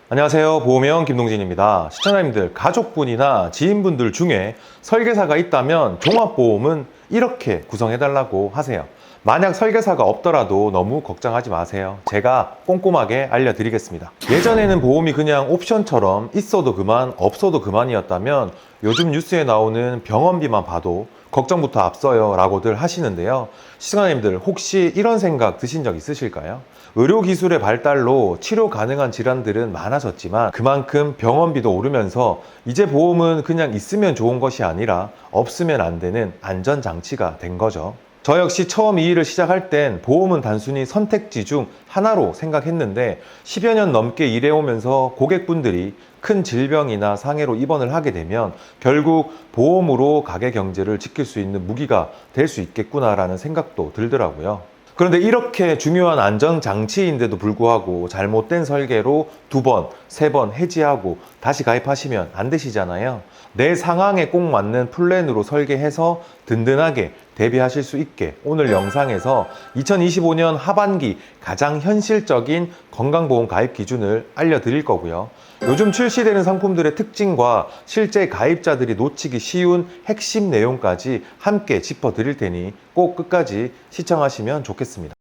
안녕하세요. 보험형 김동진입니다. 시청자님들, 가족분이나 지인분들 중에 설계사가 있다면 종합보험은 이렇게 구성해달라고 하세요. 만약 설계사가 없더라도 너무 걱정하지 마세요. 제가 꼼꼼하게 알려드리겠습니다. 예전에는 보험이 그냥 옵션처럼 있어도 그만, 없어도 그만이었다면 요즘 뉴스에 나오는 병원비만 봐도 걱정부터 앞서요 라고들 하시는데요. 시청자님들, 혹시 이런 생각 드신 적 있으실까요? 의료기술의 발달로 치료 가능한 질환들은 많아졌지만 그만큼 병원비도 오르면서 이제 보험은 그냥 있으면 좋은 것이 아니라 없으면 안 되는 안전장치가 된 거죠. 저 역시 처음 이 일을 시작할 땐 보험은 단순히 선택지 중 하나로 생각했는데 10여 년 넘게 일해오면서 고객분들이 큰 질병이나 상해로 입원을 하게 되면 결국 보험으로 가게 경제를 지킬 수 있는 무기가 될 수 있겠구나라는 생각도 들더라고요. 그런데 이렇게 중요한 안전장치인데도 불구하고 잘못된 설계로 2번, 3번 해지하고 다시 가입하시면 안 되시잖아요. 내 상황에 꼭 맞는 플랜으로 설계해서 든든하게 대비하실 수 있게 오늘 영상에서 2025년 하반기 가장 현실적인 건강보험 가입 기준을 알려드릴 거고요. 요즘 출시되는 상품들의 특징과 실제 가입자들이 놓치기 쉬운 핵심 내용까지 함께 짚어드릴 테니 꼭 끝까지 시청하시면 좋겠습니다.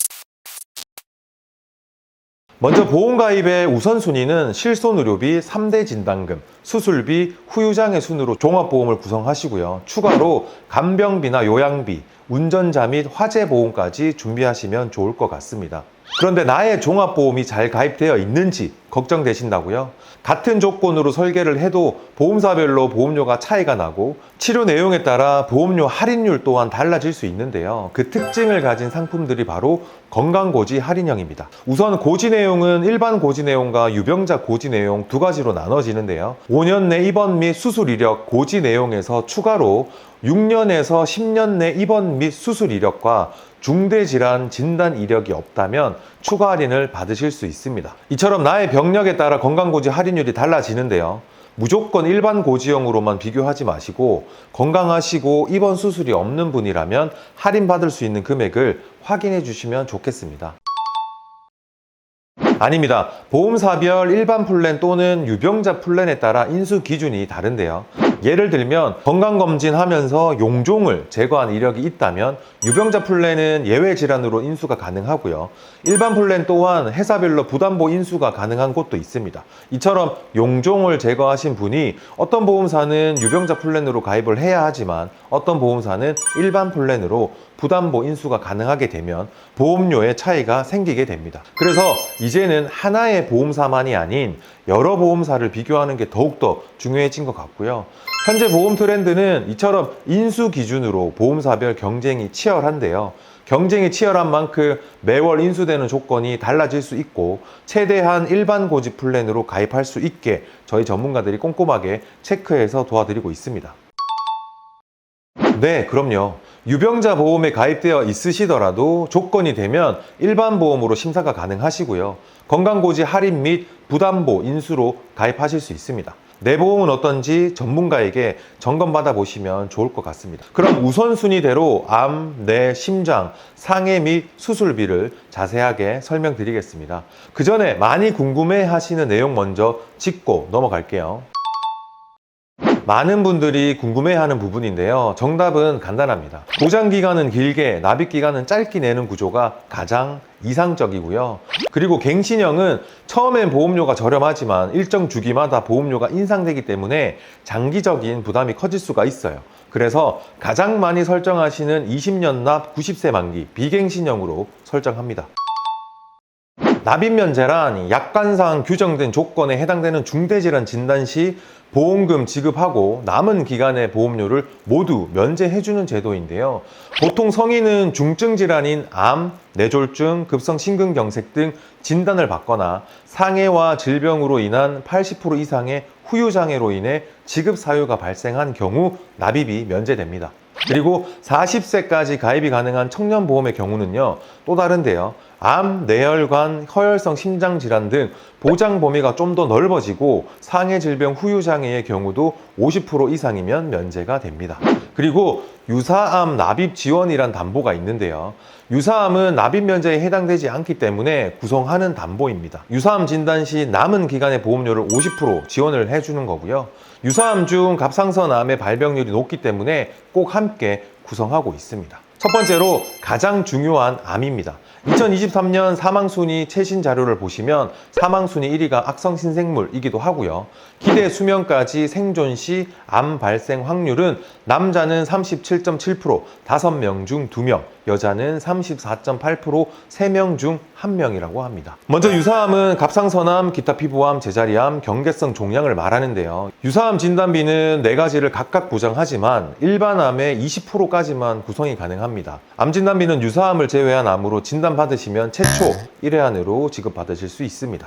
먼저 보험가입의 우선순위는 실손의료비, 3대 진단금, 수술비, 후유장애 순으로 종합보험을 구성하시고요. 추가로 간병비나 요양비, 운전자 및 화재보험까지 준비하시면 좋을 것 같습니다. 그런데 나의 종합보험이 잘 가입되어 있는지 걱정되신다고요? 같은 조건으로 설계를 해도 보험사별로 보험료가 차이가 나고 치료 내용에 따라 보험료 할인율 또한 달라질 수 있는데요. 그 특징을 가진 상품들이 바로 건강고지 할인형입니다. 우선 고지 내용은 일반 고지 내용과 유병자 고지 내용 두 가지로 나눠지는데요. 5년 내 입원 및 수술 이력 고지 내용에서 추가로 6년에서 10년 내 입원 및 수술 이력과 중대질환 진단 이력이 없다면 추가 할인을 받으실 수 있습니다. 이처럼 나의 병력에 따라 건강고지 할인율이 달라지는데요. 무조건 일반 고지형으로만 비교하지 마시고 건강하시고 입원 수술이 없는 분이라면 할인받을 수 있는 금액을 확인해 주시면 좋겠습니다. 아닙니다. 보험사별 일반 플랜 또는 유병자 플랜에 따라 인수 기준이 다른데요. 예를 들면 건강검진하면서 용종을 제거한 이력이 있다면 유병자 플랜은 예외 질환으로 인수가 가능하고요. 일반 플랜 또한 회사별로 부담보 인수가 가능한 곳도 있습니다. 이처럼 용종을 제거하신 분이 어떤 보험사는 유병자 플랜으로 가입을 해야 하지만 어떤 보험사는 일반 플랜으로 부담보 인수가 가능하게 되면 보험료의 차이가 생기게 됩니다. 그래서 이제는 하나의 보험사만이 아닌 여러 보험사를 비교하는 게 더욱더 중요해진 것 같고요. 현재 보험 트렌드는 이처럼 인수 기준으로 보험사별 경쟁이 치열한데요. 경쟁이 치열한 만큼 매월 인수되는 조건이 달라질 수 있고 최대한 일반 고지 플랜으로 가입할 수 있게 저희 전문가들이 꼼꼼하게 체크해서 도와드리고 있습니다. 네, 그럼요. 유병자 보험에 가입되어 있으시더라도 조건이 되면 일반 보험으로 심사가 가능하시고요. 건강고지 할인 및 부담보 인수로 가입하실 수 있습니다. 내 보험은 어떤지 전문가에게 점검받아 보시면 좋을 것 같습니다. 그럼 우선순위대로 암, 뇌, 심장, 상해 및 수술비를 자세하게 설명드리겠습니다. 그 전에 많이 궁금해 하시는 내용 먼저 짚고 넘어갈게요. 많은 분들이 궁금해하는 부분인데요. 정답은 간단합니다. 보장기간은 길게, 납입기간은 짧게 내는 구조가 가장 이상적이고요. 그리고 갱신형은 처음엔 보험료가 저렴하지만 일정 주기마다 보험료가 인상되기 때문에 장기적인 부담이 커질 수가 있어요. 그래서 가장 많이 설정하시는 20년 납 90세 만기 비갱신형으로 설정합니다. 납입면제란 약관상 규정된 조건에 해당되는 중대질환 진단 시 보험금 지급하고 남은 기간의 보험료를 모두 면제해주는 제도인데요. 보통 성인은 중증 질환인 암, 뇌졸중, 급성심근경색 등 진단을 받거나 상해와 질병으로 인한 80% 이상의 후유장애로 인해 지급 사유가 발생한 경우 납입이 면제됩니다. 그리고 40세까지 가입이 가능한 청년보험의 경우는요, 또 다른데요. 암, 뇌혈관, 허혈성 심장질환 등 보장 범위가 좀 더 넓어지고 상해 질병 후유 장애의 경우도 50% 이상이면 면제가 됩니다. 그리고 유사암 납입 지원이란 담보가 있는데요. 유사암은 납입 면제에 해당되지 않기 때문에 구성하는 담보입니다. 유사암 진단 시 남은 기간의 보험료를 50% 지원을 해주는 거고요. 유사암 중 갑상선암의 발병률이 높기 때문에 꼭 함께 구성하고 있습니다. 첫 번째로 가장 중요한 암입니다. 2023년 사망순위 최신 자료를 보시면 사망순위 1위가 악성신생물이기도 하고요. 기대 수명까지 생존 시 암 발생 확률은 남자는 37.7%, 5명 중 2명, 여자는 34.8%, 3명 중 1명이라고 합니다. 먼저 유사암은 갑상선암, 기타 피부암, 제자리암, 경계성 종양을 말하는데요. 유사암 진단비는 4가지를 각각 보장하지만 일반암의 20%까지만 구성이 가능합니다. 암 진단비는 유사암을 제외한 암으로 진단받으시면 최초 1회 안으로 지급받으실 수 있습니다.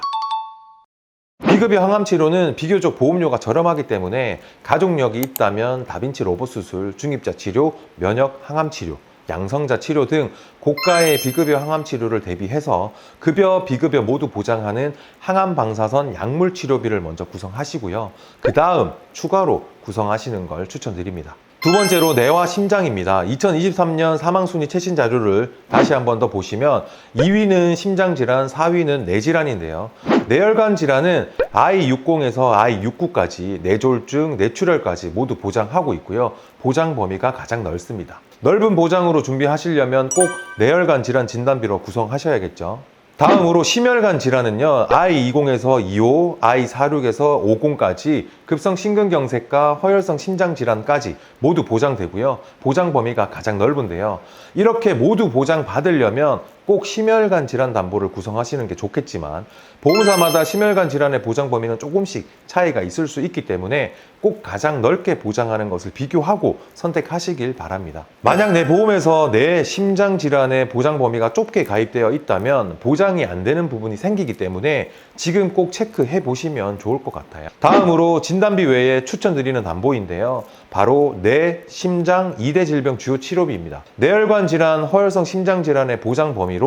비급여 항암 치료는 비교적 보험료가 저렴하기 때문에 가족력이 있다면 다빈치 로봇 수술, 중입자 치료, 면역 항암 치료, 양성자 치료 등 고가의 비급여 항암 치료를 대비해서 급여, 비급여 모두 보장하는 항암 방사선 약물 치료비를 먼저 구성하시고요. 그 다음 추가로 구성하시는 걸 추천드립니다. 두 번째로 뇌와 심장입니다. 2023년 사망순위 최신 자료를 다시 한 번 더 보시면 2위는 심장질환, 4위는 뇌질환인데요. 뇌혈관 질환은 I60에서 I69까지 뇌졸중, 뇌출혈까지 모두 보장하고 있고요. 보장 범위가 가장 넓습니다. 넓은 보장으로 준비하시려면 꼭 뇌혈관 질환 진단비로 구성하셔야겠죠. 다음으로 심혈관 질환은요, I20에서 25, I46에서 50까지 급성 심근경색과 허혈성 심장질환까지 모두 보장되고요. 보장 범위가 가장 넓은데요. 이렇게 모두 보장받으려면 꼭 심혈관 질환 담보를 구성하시는 게 좋겠지만 보험사마다 심혈관 질환의 보장 범위는 조금씩 차이가 있을 수 있기 때문에 꼭 가장 넓게 보장하는 것을 비교하고 선택하시길 바랍니다. 만약 내 보험에서 내 심장 질환의 보장 범위가 좁게 가입되어 있다면 보장이 안 되는 부분이 생기기 때문에 지금 꼭 체크해 보시면 좋을 것 같아요. 다음으로 진단비 외에 추천드리는 담보인데요. 바로 뇌, 심장, 2대 질병 주요 치료비입니다. 뇌혈관 질환, 허혈성 심장 질환의 보장 범위로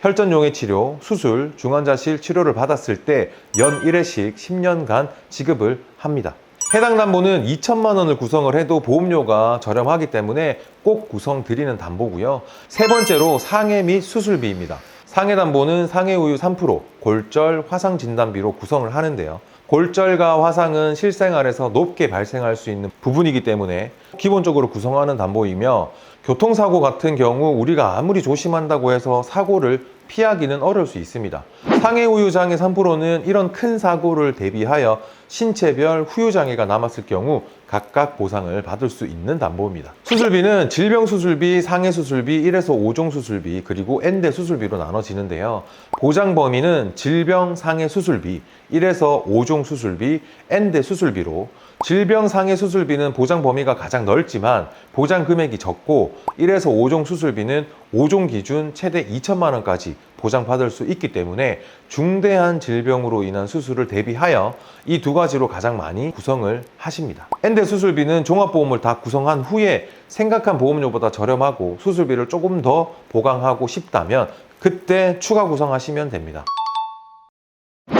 혈전용해 치료, 수술, 중환자실 치료를 받았을 때 연 1회씩 10년간 지급을 합니다. 해당 담보는 2천만 원을 구성을 해도 보험료가 저렴하기 때문에 꼭 구성드리는 담보고요. 세 번째로 상해 및 수술비입니다. 상해 담보는 상해 우유 3%, 골절, 화상 진단비로 구성을 하는데요. 골절과 화상은 실생활에서 높게 발생할 수 있는 부분이기 때문에 기본적으로 구성하는 담보이며 교통사고 같은 경우 우리가 아무리 조심한다고 해서 사고를 피하기는 어려울 수 있습니다. 상해 후유장애 3%는 이런 큰 사고를 대비하여 신체별 후유장애가 남았을 경우 각각 보상을 받을 수 있는 담보입니다. 수술비는 질병수술비, 상해수술비, 1에서 5종 수술비, 그리고 N대 수술비로 나눠지는데요. 보장 범위는 질병, 상해 수술비, 1에서 5종 수술비, N대 수술비로 질병 상해 수술비는 보장 범위가 가장 넓지만 보장 금액이 적고 1에서 5종 수술비는 5종 기준 최대 2천만 원까지 보장받을 수 있기 때문에 중대한 질병으로 인한 수술을 대비하여 이 두 가지로 가장 많이 구성을 하십니다. N대 수술비는 종합보험을 다 구성한 후에 생각한 보험료보다 저렴하고 수술비를 조금 더 보강하고 싶다면 그때 추가 구성하시면 됩니다.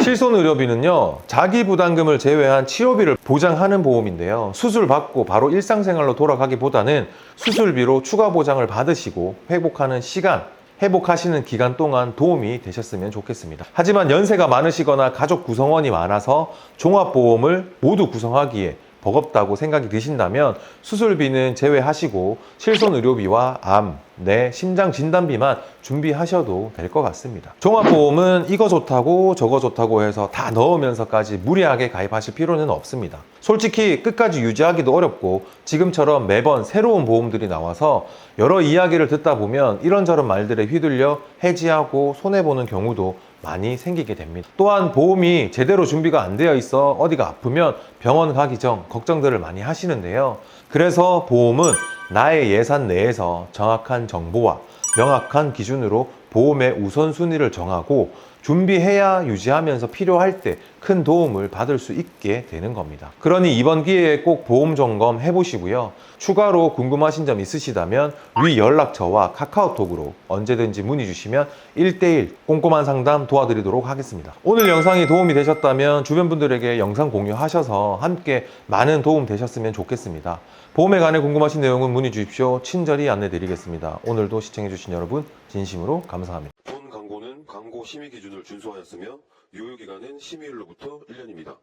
실손의료비는요, 자기 부담금을 제외한 치료비를 보장하는 보험인데요. 수술 받고 바로 일상생활로 돌아가기보다는 수술비로 추가 보장을 받으시고 회복하는 시간, 회복하시는 기간 동안 도움이 되셨으면 좋겠습니다. 하지만 연세가 많으시거나 가족 구성원이 많아서 종합보험을 모두 구성하기에 버겁다고 생각이 드신다면 수술비는 제외하시고 실손의료비와 암, 뇌, 심장 진단비만 준비하셔도 될 것 같습니다. 종합보험은 이거 좋다고 저거 좋다고 해서 다 넣으면서까지 무리하게 가입하실 필요는 없습니다. 솔직히 끝까지 유지하기도 어렵고 지금처럼 매번 새로운 보험들이 나와서 여러 이야기를 듣다 보면 이런저런 말들에 휘둘려 해지하고 손해보는 경우도 많이 생기게 됩니다. 또한 보험이 제대로 준비가 안 되어 있어 어디가 아프면 병원 가기 전 걱정들을 많이 하시는데요. 그래서 보험은 나의 예산 내에서 정확한 정보와 명확한 기준으로 보험의 우선순위를 정하고 준비해야 유지하면서 필요할 때 큰 도움을 받을 수 있게 되는 겁니다. 그러니 이번 기회에 꼭 보험 점검 해보시고요. 추가로 궁금하신 점 있으시다면 위 연락처와 카카오톡으로 언제든지 문의 주시면 1대1 꼼꼼한 상담 도와드리도록 하겠습니다. 오늘 영상이 도움이 되셨다면 주변 분들에게 영상 공유하셔서 함께 많은 도움 되셨으면 좋겠습니다. 보험에 관해 궁금하신 내용은 문의 주십시오. 친절히 안내 드리겠습니다. 오늘도 시청해주신 여러분 진심으로 감사합니다. 본 광고는 광고 심의 기준을 준수하였으며 유효기간은 심의일로부터 1년입니다.